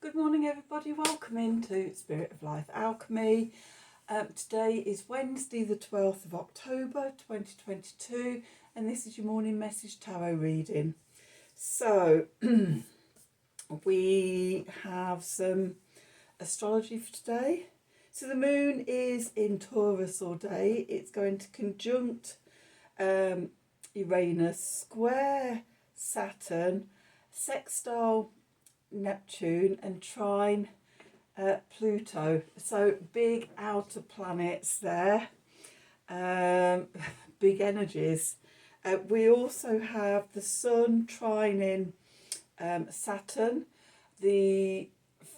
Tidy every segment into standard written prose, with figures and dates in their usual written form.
Good morning everybody, welcome into Spirit of Life Alchemy. Today is Wednesday the 12th of October 2022 and this is your morning message tarot reading. So we have some astrology for today. So the moon is in Taurus all day. It's going to conjunct Uranus, square Saturn, sextile Neptune and trine Pluto. So big outer planets there, big energies. We also have the sun trining Saturn, the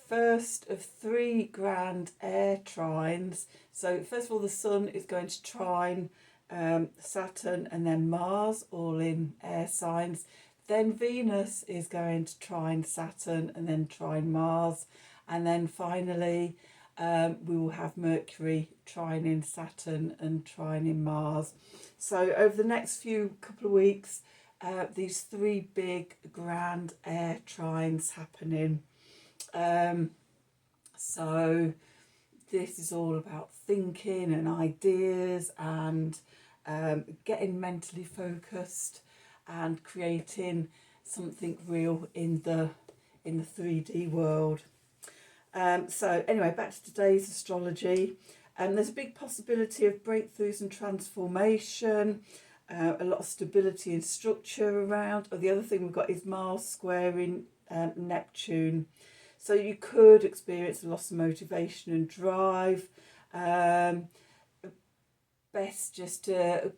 first of three grand air trines. So first of all the sun is going to trine Saturn and then Mars, all in air signs. Then Venus is going to trine Saturn and then trine Mars. And then finally we will have Mercury trining Saturn and trining Mars. So over the next couple of weeks, these three big grand air trines happening. So this is all about thinking and ideas and getting mentally focused and creating something real in the 3D world. So anyway, back to today's astrology. There's a big possibility of breakthroughs and transformation, a lot of stability and structure around. Oh, the other thing we've got is Mars squaring Neptune. So you could experience a loss of motivation and drive. Best just to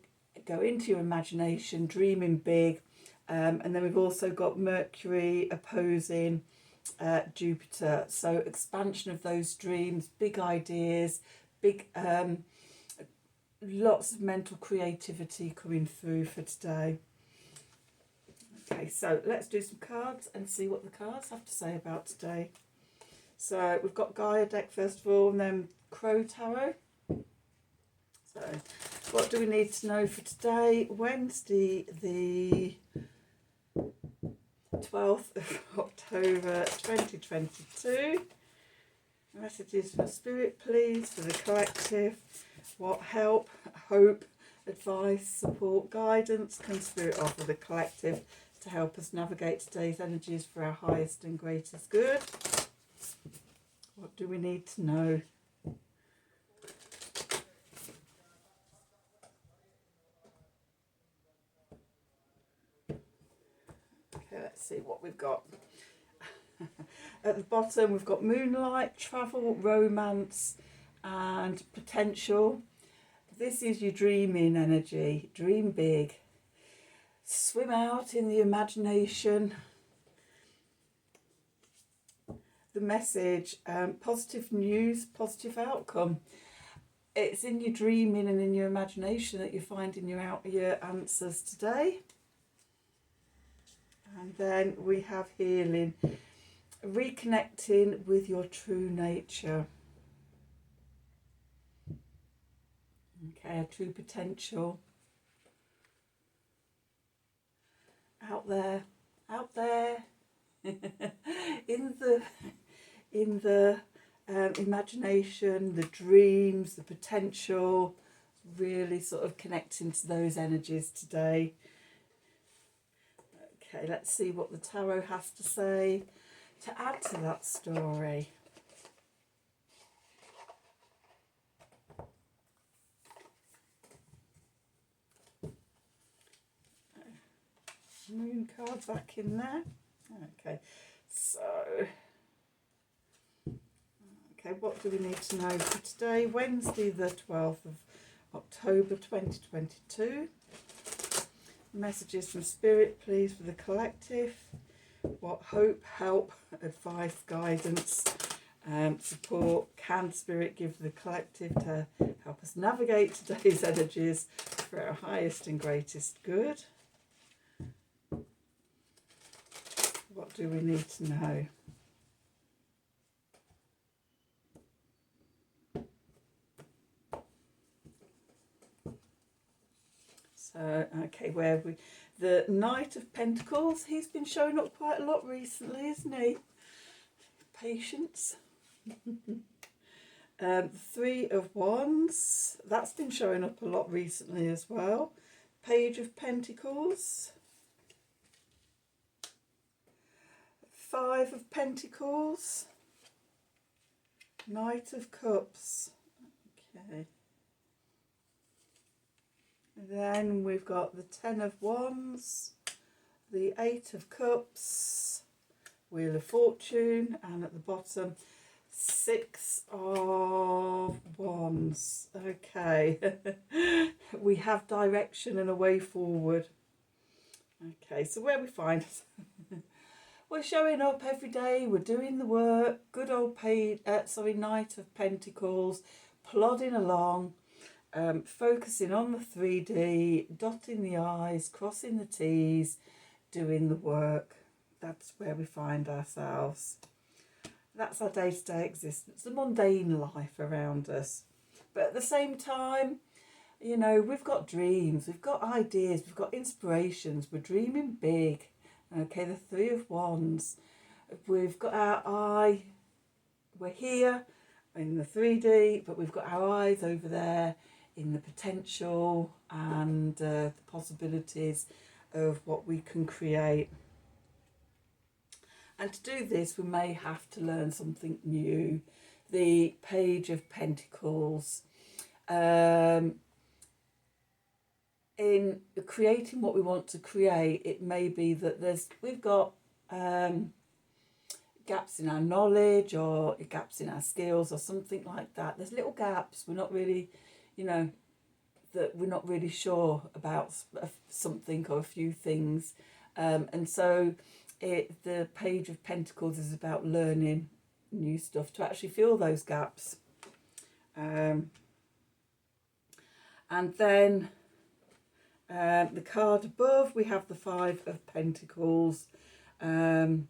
go into your imagination, dreaming big. And then we've also got Mercury opposing Jupiter. So expansion of those dreams, big ideas, big lots of mental creativity coming through for today. Okay, so let's do some cards and see what the cards have to say about today. So we've got Gaia deck first of all, and then Crow Tarot. So what do we need to know for today? Wednesday the 12th of October 2022. Messages for Spirit please, for the collective. What help, hope, advice, support, guidance can Spirit offer the collective to help us navigate today's energies for our highest and greatest good? What do we need to know? Okay, let's see what we've got. At the bottom we've got moonlight, travel, romance and potential. This is your dreaming energy. Dream big. Swim out in the imagination. The message, positive news, positive outcome. It's in your dreaming and in your imagination that you're finding your answers today. And then we have healing, reconnecting with your true nature. Okay, true potential. Out there in the imagination, the dreams, the potential, really sort of connecting to those energies today. Okay, let's see what the tarot has to say to add to that story. Moon card back in there. Okay, so what do we need to know for today? Wednesday the 12th of October 2022. Messages from Spirit please, for the collective. What hope, help, advice, guidance, support can Spirit give the collective to help us navigate today's energies for our highest and greatest good? What do we need to know? So, okay, the Knight of Pentacles, he's been showing up quite a lot recently, isn't he? patience. Three of Wands, that's been showing up a lot recently as well. Page of Pentacles. Five of Pentacles. Knight of Cups. Okay. Then we've got the Ten of Wands, the Eight of Cups, Wheel of Fortune, and at the bottom, Six of Wands. Okay. We have direction and a way forward. Okay, so where we find we're showing up every day, we're doing the work, good old Knight of Pentacles, plodding along, focusing on the 3D, dotting the I's, crossing the T's, doing the work. That's where we find ourselves. That's our day-to-day existence, the mundane life around us. But at the same time, you know, we've got dreams, we've got ideas, we've got inspirations, we're dreaming big. Okay, the Three of Wands. We've got our eye, we're here in the 3D, but we've got our eyes over there in the potential and the possibilities of what we can create. And to do this, we may have to learn something new. The Page of Pentacles. In creating what we want to create, it may be that we've got gaps in our knowledge or gaps in our skills or something like that. There's little gaps. We're not really, you know, that we're not really sure about something or a few things. And so the Page of Pentacles is about learning new stuff to actually fill those gaps. And then the card above, we have the Five of Pentacles. We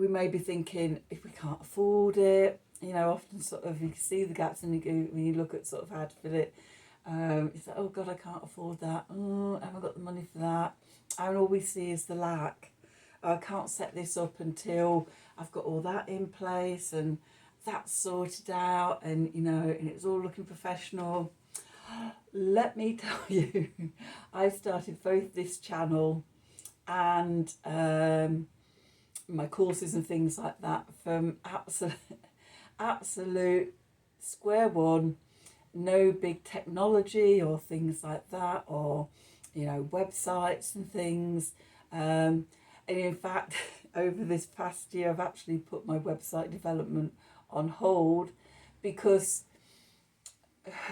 may be thinking, if we can't afford it, you know, often sort of you can see the gaps and when you look at sort of how to fill it, it's like, oh God, I can't afford that. Oh, I haven't got the money for that. And all we see is the lack. I can't set this up until I've got all that in place and that's sorted out, and you know, and it's all looking professional. Let me tell you, I started both this channel and my courses and things like that from absolute square one. No big technology or things like that, or you know, websites and things. And in fact, over this past year, I've actually put my website development on hold because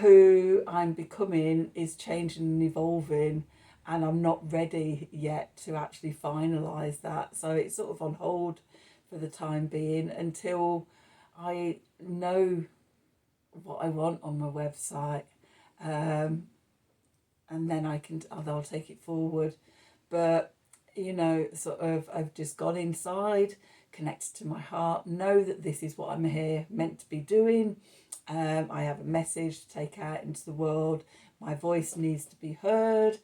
who I'm becoming is changing and evolving, and I'm not ready yet to actually finalise that. So it's sort of on hold for the time being until I know what I want on my website, and then I'll take it forward. But you know, sort of, I've just gone inside, connected to my heart, know that this is what I'm here meant to be doing. I have a message to take out into the world. My voice needs to be heard,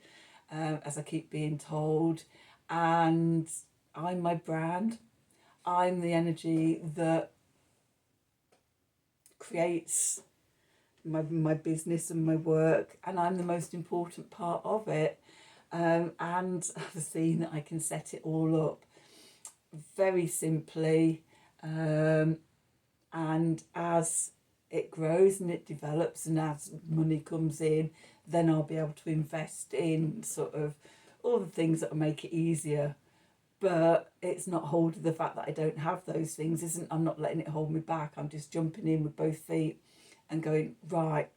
as I keep being told. And I'm my brand. I'm the energy that creates my business and my work, and I'm the most important part of it. And I've seen that I can set it all up very simply, and as it grows and it develops and as money comes in, then I'll be able to invest in sort of all the things that will make it easier. But it's not holding the fact that I don't have those things. I'm not letting it hold me back. I'm just jumping in with both feet and going, right,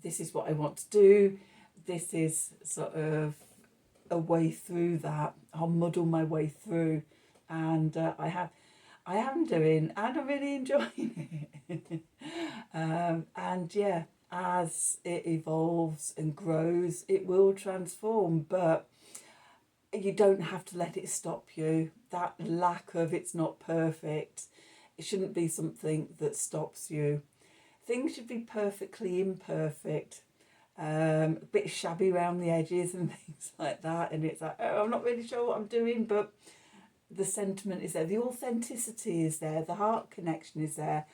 this is what I want to do. This is sort of a way through that. I'll muddle my way through, and I am doing, and I'm really enjoying it. And yeah, as it evolves and grows, it will transform, but you don't have to let it stop you. That lack of it's not perfect, it shouldn't be something that stops you. Things should be perfectly imperfect, a bit shabby around the edges and things like that, and it's like, oh, I'm not really sure what I'm doing, but the sentiment is there, the authenticity is there, the heart connection is there,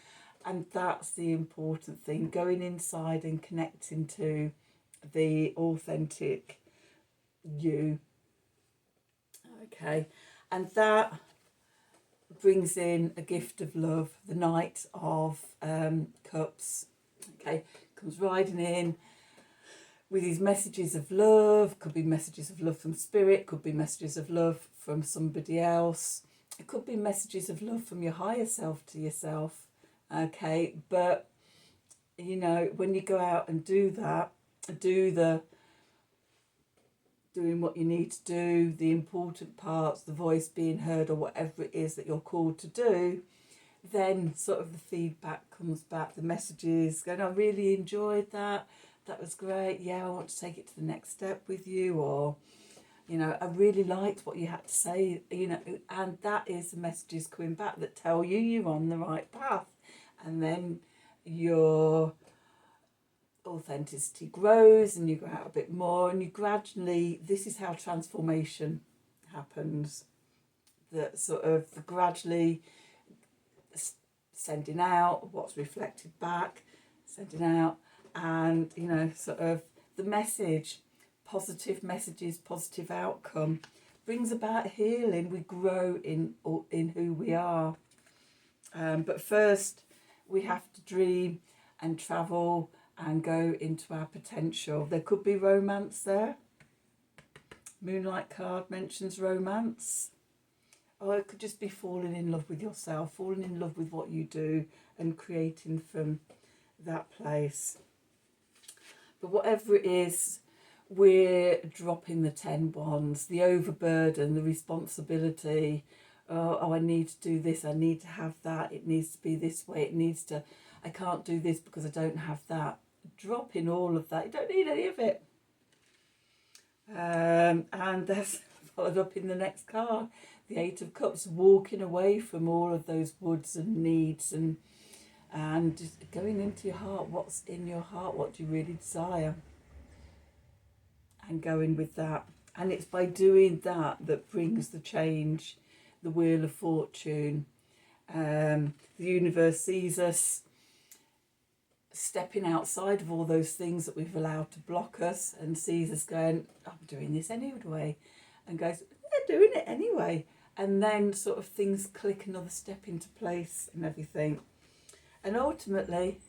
and that's the important thing, going inside and connecting to the authentic you. Okay, and that brings in a gift of love, the Knight of Cups. Okay, comes riding in with these messages of love. Could be messages of love from spirit, could be messages of love from somebody else, it could be messages of love from your higher self to yourself. Okay, but you know, when you go out and do that, doing what you need to do, the important parts, the voice being heard, or whatever it is that you're called to do, then sort of the feedback comes back, the messages going, I really enjoyed that, that was great, yeah, I want to take it to the next step with you, or, you know, I really liked what you had to say, you know, and that is the messages coming back that tell you you're on the right path. And then your authenticity grows and you go out a bit more, and you gradually, this is how transformation happens, that sort of the gradually sending out what's reflected back, sending out, and you know, sort of the message, positive messages, positive outcome brings about healing. We grow in who we are, but first we have to dream and travel and go into our potential. There could be romance there. Moonlight card mentions romance. Or it could just be falling in love with yourself, falling in love with what you do and creating from that place. But whatever it is, we're dropping the 10 wands, the overburden, the responsibility. Oh, I need to do this, I need to have that, it needs to be this way, I can't do this because I don't have that. Dropping all of that, you don't need any of it. And that's followed up in the next card, the 8 of Cups, walking away from all of those woods and needs, and just going into your heart, what's in your heart, what do you really desire, and going with that. And it's by doing that that brings the change, the Wheel of Fortune. The universe sees us stepping outside of all those things that we've allowed to block us, and sees us going, I'm doing this anyway, and goes, they're doing it anyway, and then sort of things click, another step into place and everything, and ultimately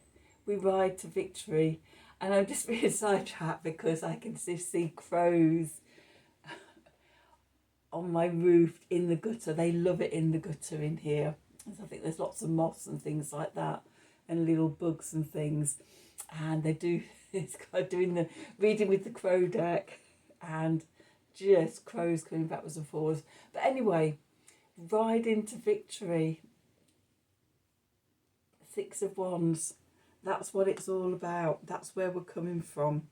we ride to victory. And I'm just being sidetracked because I can see crows on my roof in the gutter. They love it in the gutter in here. I think there's lots of moths and things like that, and little bugs and things, and they do it's kind of doing the reading with the crow deck, and just crows coming backwards and forwards. But anyway, ride into victory. 6 of Wands, that's what it's all about. That's where we're coming from.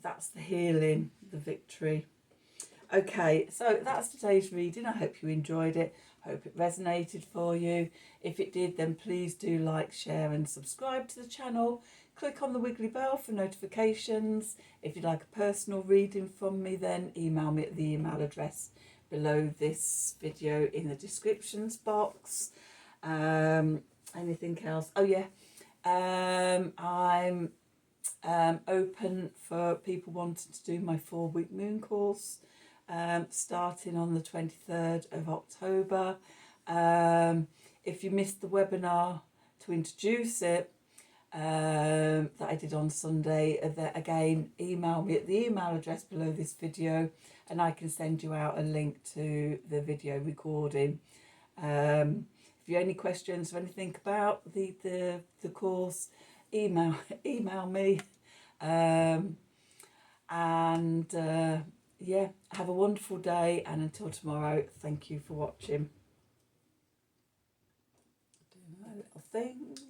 That's the healing, the victory. Okay, so that's today's reading. I hope you enjoyed it. Hope it resonated for you. If it did, then please do like, share and subscribe to the channel. Click on the wiggly bell for notifications. If you'd like a personal reading from me, then email me at the email address below this video in the descriptions box. Anything else? Oh yeah, I'm open for people wanting to do my 4-week moon course, starting on the 23rd of October. If you missed the webinar to introduce it, that I did on Sunday, again, email me at the email address below this video, and I can send you out a link to the video recording. If you have any questions or anything about the course, email me. Yeah, have a wonderful day, and until tomorrow, thank you for watching. Doing my little things.